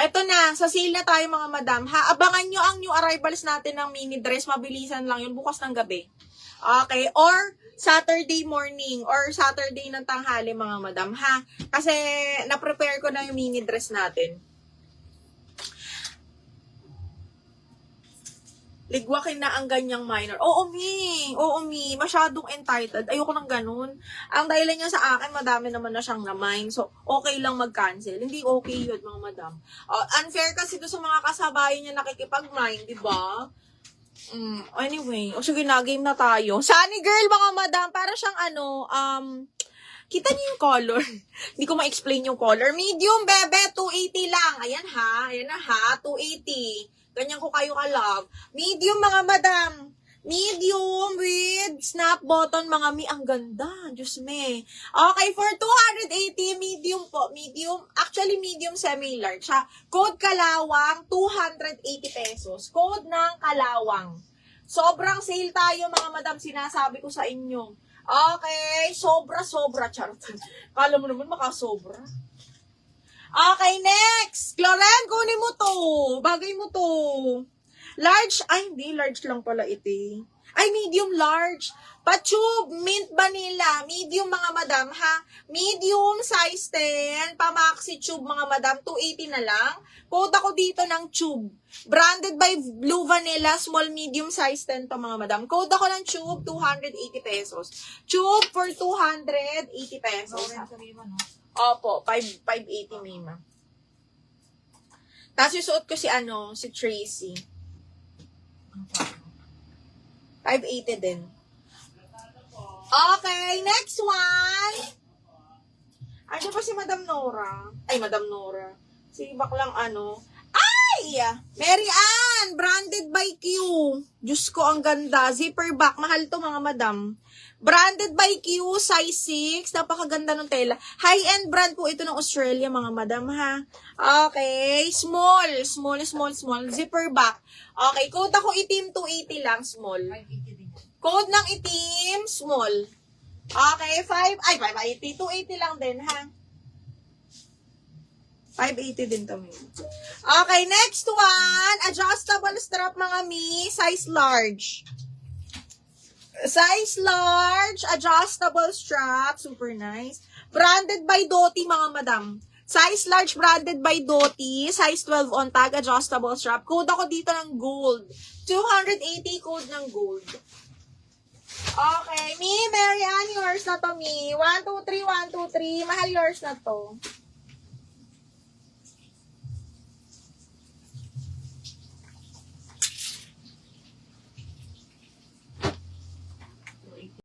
Ito na. Sa sale na tayo mga madam. Ha, abangan nyo ang new arrivals natin ng mini dress. Mabilisan lang yun. Bukas ng gabi. Okay? Or Saturday morning or Saturday ng tanghali mga madam. Ha? Kasi na-prepare ko na yung mini dress natin. Ligwakin na ang ganyang minor. Oo, mi. Masyadong entitled. Ayoko ng ganun. Ang dahilan niya sa akin, madami naman na siyang na-mine. So, okay lang mag-cancel. Hindi okay yun, mga madam. Unfair kasi to sa mga kasabayan niya nakikipag-mine, di ba? Anyway. Sige na, game na tayo. Sunny girl, mga madam. Para siyang kita niyo yung color. Hindi ko ma-explain yung color. Medium, bebe, 280 lang. Ayan na ha, 280. Ganyan ko kayo ka-love. Medium, mga madam. Medium with snap button, mga mi. Ang ganda. Diyos me. Okay, for 280, medium po. Medium. Actually, medium semi-large. Code Kalawang, 280 pesos. Code ng Kalawang. Sobrang sale tayo, mga madam. Sinasabi ko sa inyo. Okay, sobra. Charot. Kala mo naman makasobra. Okay, next. Cloren, kunin mo to. Bagay mo to. Large. Ay, hindi. Large lang pala ito. Ay, medium large. Patube, mint vanilla. Medium, mga madam, ha? Medium, size 10. Pamaxi tube, mga madam. 280 na lang. Code ako dito ng tube. Branded by Blue Vanilla. Small, medium, size 10 to, mga madam. Code ako ng tube, 280 pesos. Tube for 280 pesos. Opo, 580 Mima. Tapos yung suot ko si Tracy. 580 din. Okay, next one. Ano pa si Madam Nora? Ay, Madam Nora. Si baklang Ay! Mary Ann! Branded by Q. Diyos ko, ang ganda. Zipper back. Mahal to, mga madam. Branded by Q, size 6. Napakaganda ng tela. High-end brand po ito ng Australia, mga madam, ha? Okay. Small. Zipper back. Okay. Code ako itim, 280 lang, small. Code ng itim, small. Okay. 580. 280 lang din, ha? 580 din to, mi. Okay. Next one. Adjustable strap, mga mi. Size large. Size large, adjustable strap, super nice. Branded by Doty, mga madam. Size large, branded by Doty. Size 12 on tag, adjustable strap. Code ako dito ng gold. 280 code ng gold. Okay, mi, Mary Ann, yours na to, mi. 1, 2, 3, 1, 2, 3. Mahal yours na to.